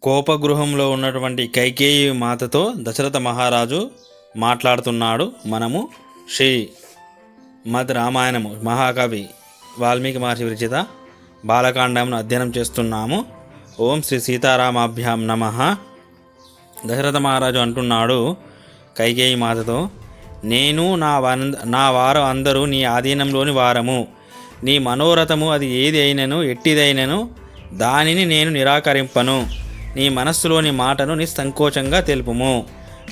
కోపగృహంలో ఉన్నటువంటి కైకేయి మాతతో దశరథ మహారాజు మాట్లాడుతున్నాడు. మనము శ్రీ మద్ రామాయణము మహాకవి వాల్మీకి మహర్షి విరచిత బాలకాండమును అధ్యయనం చేస్తున్నాము. ఓం శ్రీ సీతారామాభ్యాం నమః. దశరథ మహారాజు అంటున్నాడు కైకేయి మాతతో, నేను నా వారు అందరూ నీ ఆధీనంలోని వారము. నీ మనోరథము అది ఏది అయినను ఎట్టిదైనను దానిని నేను నిరాకరింపను. నీ మనస్సులోని మాటను నిస్సంకోచంగా తెలుపుము.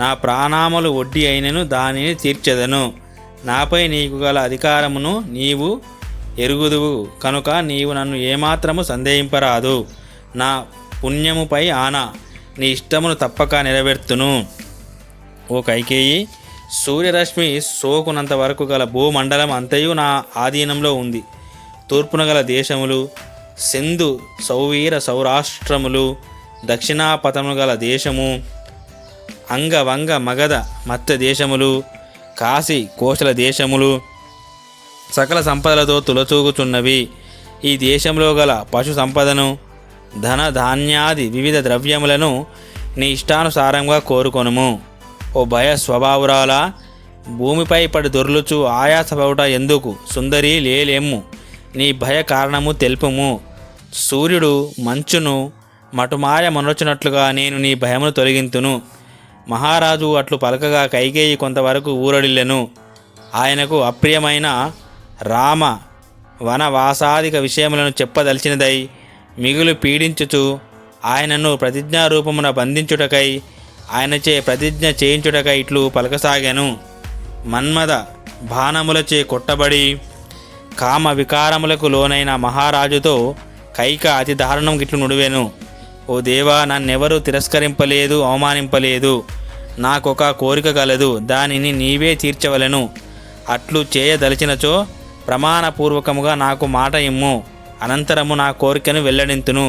నా ప్రాణాములు వడ్డీ అయినను దానిని తీర్చెదను. నాపై నీకు గల అధికారమును నీవు ఎరుగుదువు కనుక నీవు నన్ను ఏమాత్రము సందేహింపరాదు. నా పుణ్యముపై ఆనా, నీ ఇష్టమును తప్పక నెరవేర్తును. ఓ కైకేయి, సూర్యరశ్మి సోకునంత వరకు గల భూమండలం అంతయు నా ఆధీనంలో ఉంది. తూర్పున గల దేశములు, సింధు సౌవీర సౌరాష్ట్రములు, దక్షిణాపథములు గల దేశము, అంగవంగ మగధ మత్స్య దేశములు, కాశీ కోశల దేశములు సకల సంపదలతో తులచూగుచున్నవి. ఈ దేశంలో గల పశు సంపదను, ధన ధాన్యాది వివిధ ద్రవ్యములను నీ ఇష్టానుసారంగా కోరుకొనుము. ఓ భయ స్వభావురాల, భూమిపై పడి దొర్లుచు ఆయాసపడుట ఎందుకు? సుందరి లేలేమ్ము, నీ భయ కారణము తెలుపుము. సూర్యుడు మంచును మటుమాయ మనొచ్చినట్లుగా నేను నీ భయమును తొలగింతును. మహారాజు అట్లు పలకగా కైకేయి కొంతవరకు ఊరడిల్లెను. ఆయనకు అప్రియమైన రామ వనవాసాదిక విషయములను చెప్పదలిచినదై మిగులు పీడించుచు ఆయనను ప్రతిజ్ఞారూపమున బంధించుటకై ఆయనచే ప్రతిజ్ఞ చేయించుటకై ఇట్లు పలకసాగాను. మన్మథ బాణములచే కొట్టబడి కామ వికారములకు లోనైన మహారాజుతో కైక అతి దారుణం గిట్లు నుడివెను. ఓ దేవా, నన్నెవరూ తిరస్కరింపలేదు, అవమానింపలేదు. నాకొక కోరిక కలదు, దానిని నీవే తీర్చవలెను. అట్లు చేయదలిచినచో ప్రమాణపూర్వకముగా నాకు మాట ఇమ్ము. అనంతరము నా కోరికను వెల్లడింతును.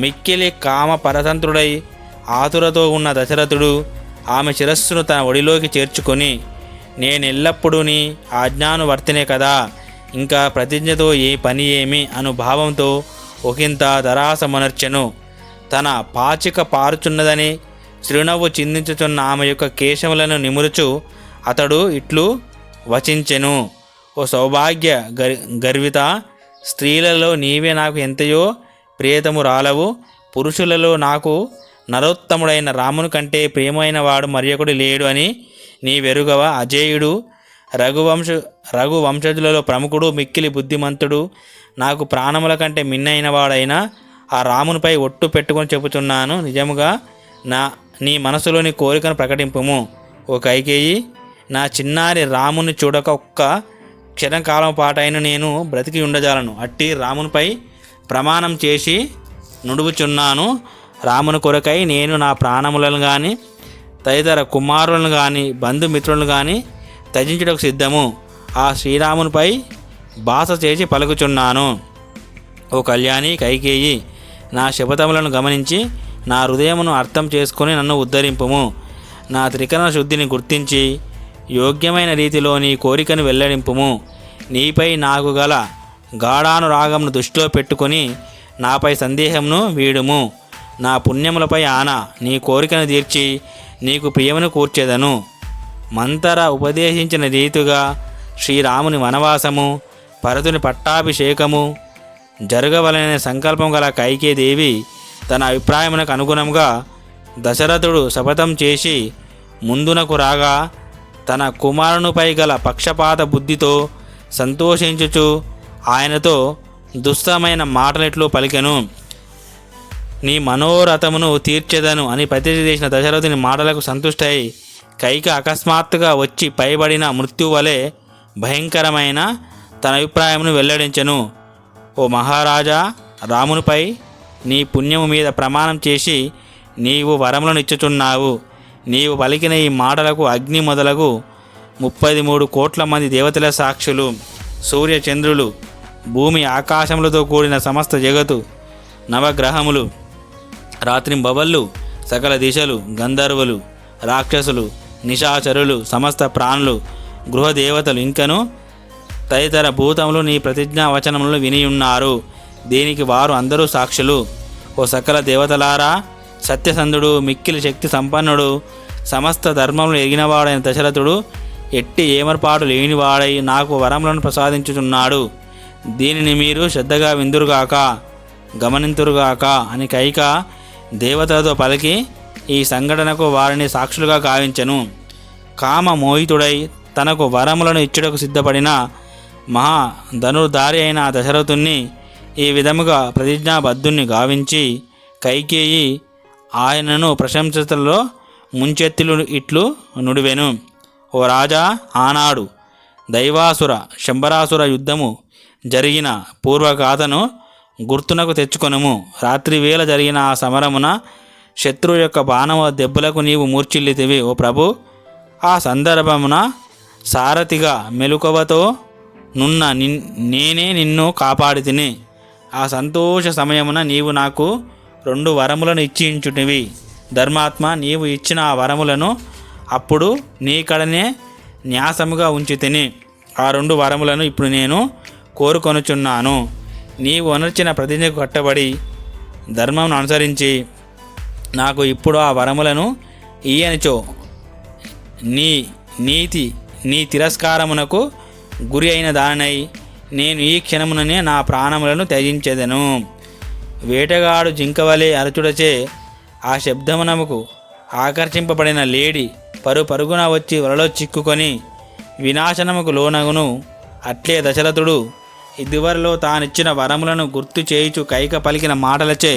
మిక్కిలి కామ పరతంత్రుడై ఆతురతో ఉన్న దశరథుడు ఆమె శిరస్సును తన ఒడిలోకి చేర్చుకొని, నేనెల్లప్పుడూ నీ ఆజ్ఞానువర్తినే కదా, ఇంకా ప్రతిజ్ఞతో ఏ పని ఏమి అను భావంతో ఒకంత దరాసమునర్చెను. తన పాచిక పారుచున్నదని చిరునవ్వు చిందించుచున్న ఆమె యొక్క కేశములను నిమురుచు అతడు ఇట్లు వచించెను. ఓ సౌభాగ్య గర్విత, స్త్రీలలో నీవే నాకు ఎంతయో ప్రియతము రాలవు. పురుషులలో నాకు నరోత్తముడైన రాముని కంటే ప్రియమైన వాడు మరియొకడు లేడు అని నీ వెరుగవ. అజేయుడు, రఘువంశజులలో ప్రముఖుడు, మిక్కిలి బుద్ధిమంతుడు, నాకు ప్రాణముల కంటే మిన్నైన వాడైన ఆ రామునిపై ఒట్టు పెట్టుకొని చెబుతున్నాను. నిజముగా నీ మనసులోని కోరికను ప్రకటింపుము. ఓ కైకేయి, నా చిన్నారి రాముని చూడక ఒక్క క్షణకాలం పాటైన నేను బ్రతికి ఉండజాలను. అట్టి రామునిపై ప్రమాణం చేసి నుడువుచున్నాను. రాముని కొరకై నేను నా ప్రాణములను కానీ తదితర కుమారులను కానీ బంధుమిత్రులను కానీ త్యజించుటకు సిద్ధము. ఆ శ్రీరామునిపై బాస చేసి పలుకుచున్నాను. ఓ కళ్యాణి కైకేయి, నా శపథములను గమనించి నా హృదయమును అర్థం చేసుకొని నన్ను ఉద్ధరింపుము. నా త్రికరణ శుద్ధిని గుర్తించి యోగ్యమైన రీతిలో నీ కోరికను వెల్లడింపుము. నీపై నాకు గల గాఢానురాగమును దృష్టిలో పెట్టుకొని నాపై సందేహమును వీడుము. నా పుణ్యములపై ఆనా, నీ కోరికను తీర్చి నీకు ప్రియమును కూర్చెదను. మంతర ఉపదేశించిన రీతిగా శ్రీరాముని వనవాసము, భరతుని పట్టాభిషేకము జరగవలనే సంకల్పం గల కైకేదేవి తన అభిప్రాయమునకు అనుగుణంగా దశరథుడు శపథం చేసి ముందునకు రాగా తన కుమారునిపై గల పక్షపాత బుద్ధితో సంతోషించుచు ఆయనతో దుస్తమైన మాటలెట్లు పలికెను. నీ మనోరథమును తీర్చెదను అని ప్రతిజ్ఞ చేసిన దశరథుని మాటలకు సంతుష్టై కైక అకస్మాత్తుగా వచ్చి పైబడిన మృత్యువలే భయంకరమైన తన అభిప్రాయమును వెల్లడించెను. ఓ మహారాజా, రామునిపై నీ పుణ్యము మీద ప్రమాణం చేసి నీవు వరములను ఇచ్చుచున్నావు. నీవు పలికిన ఈ మాటలకు అగ్ని మొదలగు 33 కోట్ల మంది దేవతల సాక్షులు, సూర్యచంద్రులు, భూమి ఆకాశములతో కూడిన సమస్త జగత్తు, నవగ్రహములు, రాత్రింబవళ్ళు, సకల దిశలు, గంధర్వులు, రాక్షసులు, నిశాచరులు, సమస్త ప్రాణులు, గృహదేవతలు ఇంకను తదితర భూతములు నీ ప్రతిజ్ఞా వచనములను వినియున్నారు. దీనికి వారు అందరూ సాక్షులు. ఓ సకల దేవతలారా, సత్యసంధుడు, మిక్కిలి శక్తి సంపన్నుడు, సమస్త ధర్మములు ఎరిగినవాడైన దశరథుడు ఎట్టి ఏమర్పాటు లేనివాడై నాకు వరములను ప్రసాదించుచున్నాడు. దీనిని మీరు శ్రద్ధగా విందురుగాక, గమనింతురుగాక అని కైక దేవతలతో పలికి ఈ సంఘటనకు వారిని సాక్షులుగా గావించెను. కామ మోహితుడై తనకు వరములను ఇచ్చుటకు సిద్ధపడిన మహా ధనుర్ధారి అయిన దశరథుణ్ణి ఈ విధముగా ప్రతిజ్ఞాబద్ధుణ్ణి గావించి కైకేయి ఆయనను ప్రశంసతలో ముంచెత్తులు ఇట్లు నుడివెను. ఓ రాజా, ఆనాడు దైవాసుర శంబరాసుర యుద్ధము జరిగిన పూర్వగాథను గుర్తునకు తెచ్చుకొనుము. రాత్రివేళ జరిగిన ఆ సమరమున శత్రువు యొక్క బాణవ దెబ్బలకు నీవు మూర్ఛిల్లితివి. ఓ ప్రభు, ఆ సందర్భమున సారథిగా మెలకువతో నున్న నేనే నిన్ను కాపాడితిని. ఆ సంతోష సమయమున నీవు నాకు 2 వరములను ఇచ్చించుటివి. ధర్మాత్మ, నీవు ఇచ్చిన ఆ వరములను అప్పుడు నీకడనే న్యాసముగా ఉంచితిని. ఆ 2 వరములను ఇప్పుడు నేను కోరుకొనుచున్నాను. నీవు అనర్చిన ప్రతిజ్ఞకు కట్టబడి ధర్మమును అనుసరించి నాకు ఇప్పుడు ఆ వరములను ఇయ్యనిచో నీ తిరస్కారమునకు గురి అయిన దానై నేను ఈ క్షణముననే నా ప్రాణములను త్యజించెదను. వేటగాడు జింకవలే అరచుడచే ఆ శబ్దమునకు ఆకర్షింపబడిన లేడి పరుగున వచ్చి వలలో చిక్కుకొని వినాశనముకు లోనగును. అట్లే దశరథుడు ఇదివరలో తానిచ్చిన వరములను గుర్తు చేయుచు కైక పలికిన మాటలచే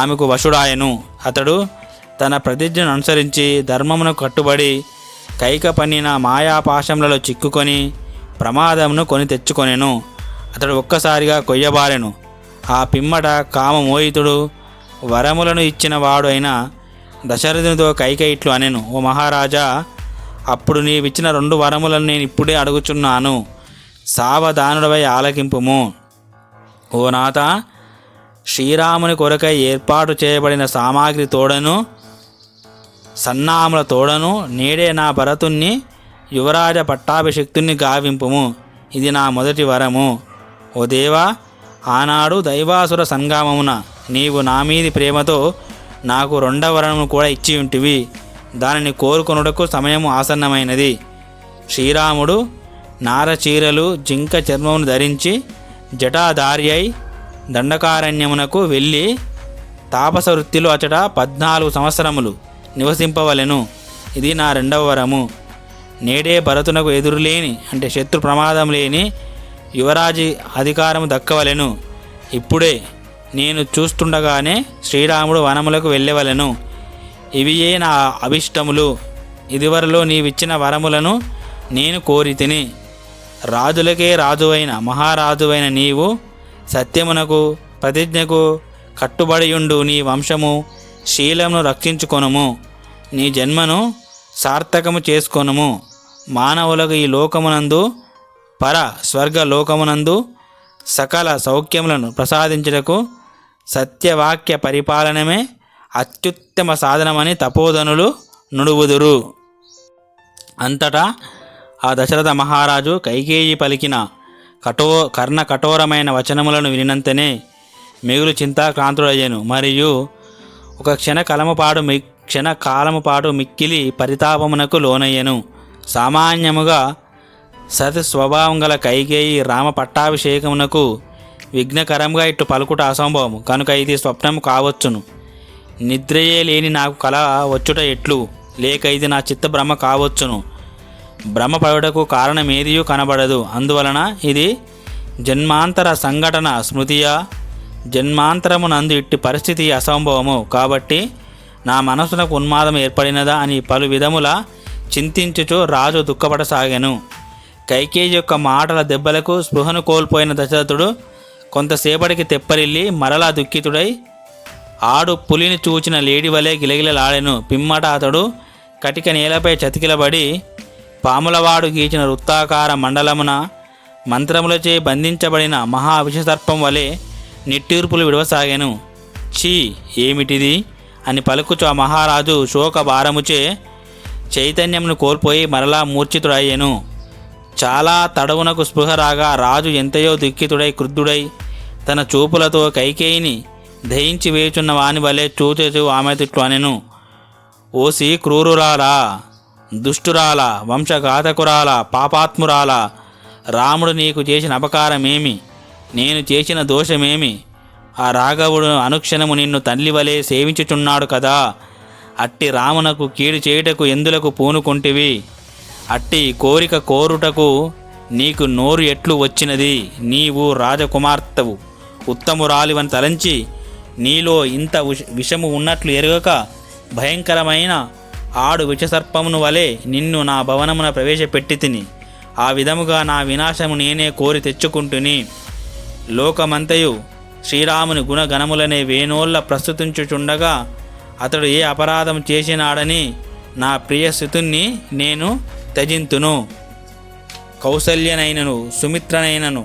ఆమెకు వశుడాయను. అతడు తన ప్రతిజ్ఞను అనుసరించి ధర్మమును కట్టుబడి కైక పన్నిన మాయాపాశములలో చిక్కుకొని ప్రమాదమును కొని తెచ్చుకొనెను. అతడు ఒక్కసారిగా కొయ్యబారెను. ఆ పిమ్మట కామమోహితుడు వరములను ఇచ్చిన వాడు అయిన దశరథునితో కైక ఇట్లు అనెను. ఓ మహారాజా, అప్పుడు నీవిచ్చిన 2 వరములను నేను ఇప్పుడే అడుగుచున్నాను. సావధానుడవై ఆలకింపుము. ఓ నాథ, శ్రీరాముని కొరకై ఏర్పాటు చేయబడిన సామాగ్రి తోడను సన్నాముల తోడను నేడే నా భరతుణ్ణి యువరాజ పట్టాభిషిక్తుణ్ణి గావింపుము. ఇది నా మొదటి వరము. ఓ దేవా, ఆనాడు దైవాసుర సంగమమున నీవు నా మీది ప్రేమతో నాకు 2వ వరమును కూడా ఇచ్చి ఉంటివి. దానిని కోరుకొనుటకు సమయము ఆసన్నమైనది. శ్రీరాముడు నారచీరలు జింక చర్మమును ధరించి జటాధారి అయి దండకారణ్యమునకు వెళ్ళి తాపస వృత్తిలో అచట 14 సంవత్సరములు నివసింపవలెను. ఇది నా 2వ వరము. నేడే భరతునకు ఎదురులేని అంటే శత్రు ప్రమాదం లేని యువరాజు అధికారము దక్కవలెను. ఇప్పుడే నేను చూస్తుండగానే శ్రీరాముడు వనములకు వెళ్ళవలెను. ఇవియే నా అభిష్టములు. ఇదివరలో నీవిచ్చిన వరములను నేను కోరితిని. రాజులకే రాజువైన మహారాజువైన నీవు సత్యమునకు ప్రతిజ్ఞకు కట్టుబడియుండు. నీ వంశము శీలమును రక్షించుకొనుము. నీ జన్మను సార్థకము చేసుకొనుము. మానవులకు ఈ లోకమునందు పర స్వర్గలోకమునందు సకల సౌఖ్యములను ప్రసాదించుటకు సత్యవాక్య పరిపాలనమే అత్యుత్తమ సాధనమని తపోధనులు నుడువుదురు. అంతటా ఆ దశరథ మహారాజు కైకేయి పలికిన కర్ణ కఠోరమైన వచనములను వినినంతనే మిగులు చింతాక్రాంతుడయ్యను. మరియు ఒక క్షణకాలము పాటు మిక్కిలి పరితాపమునకు లోనయ్యను. సామాన్యముగా సత్ స్వభావం గల కైకేయి రామ పట్టాభిషేకమునకు విఘ్నకరంగా ఇట్టు పలుకుట అసంభవము కనుక ఇది స్వప్నము కావచ్చును. నిద్రయే లేని నాకు కల వచ్చుట ఎట్లు, లేక ఇది నా చిత్త భ్రమ కావచ్చును. భ్రమపడుటకు కారణమేదియూ కనబడదు. అందువలన ఇది జన్మాంతర సంఘటన స్మృతియా, జన్మాంతరమునందు ఇట్టి పరిస్థితి అసంభవము. కాబట్టి నా మనసునకు ఉన్మాదం ఏర్పడినదా అని పలు విధముల చింతించుచు రాజు దుఃఖపడసాగాను. కైకేయి యొక్క మాటల దెబ్బలకు స్పృహను కోల్పోయిన దశరథుడు కొంతసేపటికి తెప్పరిల్లి మరలా దుఃఖితుడై ఆడు పులిని చూచిన లేడి వలె గిలగిలలాడెను. పిమ్మట అతడు కటిక నేలపై చతికిలబడి పాములవాడు గీచిన వృత్తాకార మండలమున మంత్రములచే బంధించబడిన మహావిషసర్పం వలె నిట్టూర్పులు విడవసాగాను. ఛీ, ఏమిటిది అని పలుకుచు ఆ మహారాజు శోక భారముచే చైతన్యమును కోల్పోయి మరలా మూర్ఛితుడయ్యెను. చాలా తడవునకు స్పృహ రాగా రాజు ఎంతయో దుఃఖితుడై క్రుద్ధుడై తన చూపులతో కైకేయిని దహించి వేయుచున్న వాని వలె చూచేచు ఆమెతో ఇట్లు అనెను. ఓసి క్రూరురాలా, దుష్టురాలా, వంశఘాతకురాలా, పాపాత్మురాలా, రాముడు నీకు చేసిన అపకారమేమి? నేను చేసిన దోషమేమి? ఆ రాఘవుడు అనుక్షణము నిన్ను తల్లి వలె సేవించుచున్నాడు కదా. అట్టి రామునకు కీడు చేయుటకు ఎందులకు పూనుకొంటివి? అట్టి కోరిక కోరుటకు నీకు నోరు ఎట్లు వచ్చినది? నీవు రాజకుమార్తెవు, ఉత్తమురాలివని తలంచి నీలో ఇంత విషము ఉన్నట్లు ఎరుగక భయంకరమైన ఆడు విషసర్పమును వలె నిన్ను నా భవనమున ప్రవేశపెట్టి తిని ఆ విధముగా నా వినాశము నేనే కోరి తెచ్చుకుంటుని. లోకమంతయు శ్రీరాముని గుణగణములనే వేణోళ్ళ ప్రస్తుతించుచుండగా అతడు ఏ అపరాధం చేసినాడని నా ప్రియసుతుణ్ణి నేను త్యజింతును. కౌసల్యనైనను సుమిత్రనైనను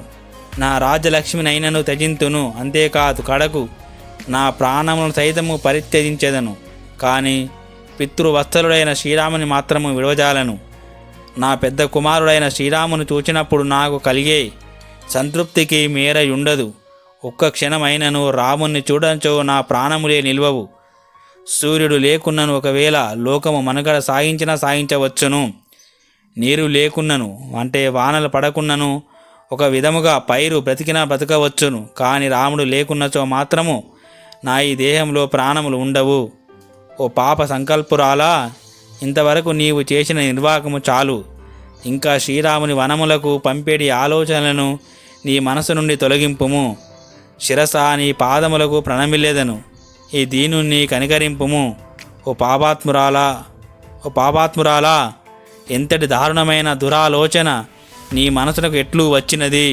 నా రాజలక్ష్మినైనను త్యజింతును. అంతేకాదు కడకు నా ప్రాణమును సైతము పరిత్యజించెదను. కానీ పితృవత్సలుడైన శ్రీరాముని మాత్రము విడవజాలను. నా పెద్ద కుమారుడైన శ్రీరామును చూచినప్పుడు నాకు కలిగే సంతృప్తికి మేరయుండదు. ఒక్క క్షణమైనను రాముణ్ణి చూడంచో నా ప్రాణములే నిల్వవు. సూర్యుడు లేకున్నను ఒకవేళ లోకము మనుగడ సాగించవచ్చును. నీరు లేకున్నను అంటే వానలు పడకున్నను ఒక విధముగా పైరు బ్రతకవచ్చును. కానీ రాముడు లేకున్నచో మాత్రము నా ఈ దేహంలో ప్రాణములు ఉండవు. ఓ పాప సంకల్పురాలా, ఇంతవరకు నీవు చేసిన నిర్వాహకము చాలు. ఇంకా శ్రీరాముని వనములకు పంపేటి ఆలోచనలను నీ మనసు నుండి తొలగింపుము. శిరస నీ పాదములకు ప్రణమిల్లేదను. ఈ దీనుణ్ణి కనికరింపుము. ఓ పాపాత్మురాలా, ఎంతటి దారుణమైన దురాలోచన నీ మనసునకు ఎట్లు వచ్చినది?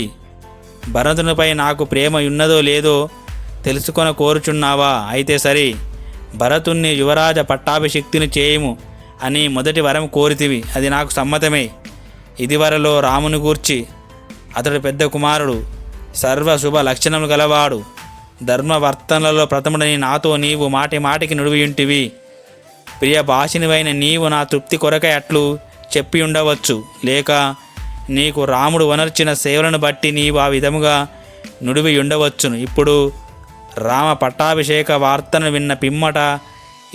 భరతునిపై నాకు ప్రేమ ఉన్నదో లేదో తెలుసుకొన కోరుచున్నావా? అయితే సరి, భరతుణ్ణి యువరాజ పట్టాభిషిక్తిని చేయము అని మొదటి వరం కోరితివి, అది నాకు సమ్మతమే. ఇదివరలో రాముని గూర్చి అతడు పెద్ద కుమారుడు, సర్వశుభ లక్షణములు గలవాడు, ధర్మవర్తనలలో ప్రథముడని నాతో నీవు మాటి మాటికి నుడివియుంటివి. ప్రియ భాషినివైన నీవు నా తృప్తి కొరకై అట్లు చెప్పి ఉండవచ్చు. లేక నీకు రాముడు వనర్చిన సేవలను బట్టి నీవు ఆ విధముగా నుడివి ఉండవచ్చును. ఇప్పుడు రామ పట్టాభిషేక వార్తను విన్న పిమ్మట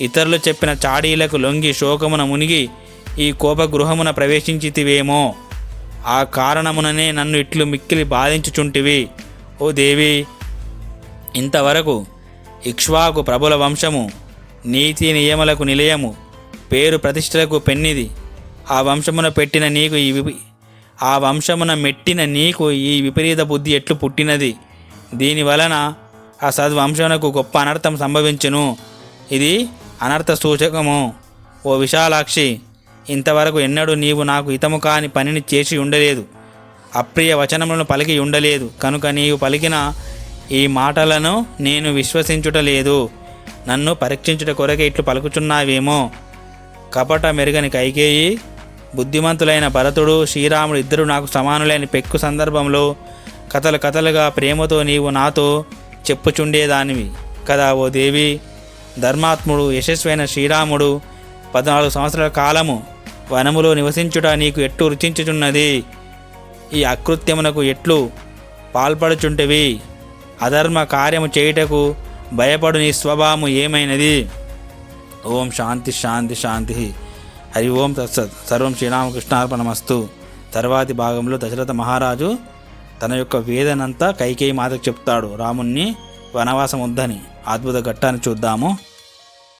ఇతరులు చెప్పిన చాడీలకు లొంగి శోకమున మునిగి ఈ కోపగృహమున ప్రవేశించితివేమో. ఆ కారణముననే నన్ను ఇట్లు మిక్కిలి బాధించుచుంటివి. ఓ దేవి, ఇంతవరకు ఇక్ష్వాకు ప్రభుల వంశము నీతి నియములకు నిలయము, పేరు ప్రతిష్టలకు పెన్నిది. ఆ వంశమున మెట్టిన నీకు ఈ విపరీత బుద్ధి ఎట్లు పుట్టినది? దీనివలన ఆ సద్వంశమునకు గొప్ప అనర్థం సంభవించును. ఇది అనర్థ సూచకము. ఓ విశాలాక్షి, ఇంతవరకు ఎన్నడూ నీవు నాకు హితము కాని పనిని చేసి ఉండలేదు, అప్రియ వచనములను పలికి ఉండలేదు. కనుక నీవు పలికిన ఈ మాటలను నేను విశ్వసించుటలేదు. నన్ను పరీక్షించుట కొరకే ఇట్లు పలుకుచున్నావేమో. కపట మెరుగని కైకేయి, బుద్ధిమంతులైన భరతుడు, శ్రీరాముడు ఇద్దరు నాకు సమానులైన పెక్కు సందర్భంలో కథలుగా ప్రేమతో నీవు నాతో చెప్పుచుండేదానివి కదా. ఓ దేవి, ధర్మాత్ముడు యశస్వైన శ్రీరాముడు 14 సంవత్సరాల కాలము వనములో నివసించుట నీకు ఎట్లు రుచించుచున్నది? ఈ అకృత్యమునకు ఎట్లు పాల్పడుచుంటివి? అధర్మ కార్యము చేయుటకు భయపడు నీ స్వభావము ఏమైనది? ఓం శాంతి శాంతి శాంతి. హరి ఓం తత్సత్. సర్వం శ్రీరామకృష్ణార్పణమస్తు. తర్వాతి భాగంలో దశరథ మహారాజు తన యొక్క వేదనంతా కైకేయి మాతకు చెప్తాడు, రాముణ్ణి వనవాసం వద్దని. అద్భుత ఘట్టాన్ని చూద్దాము.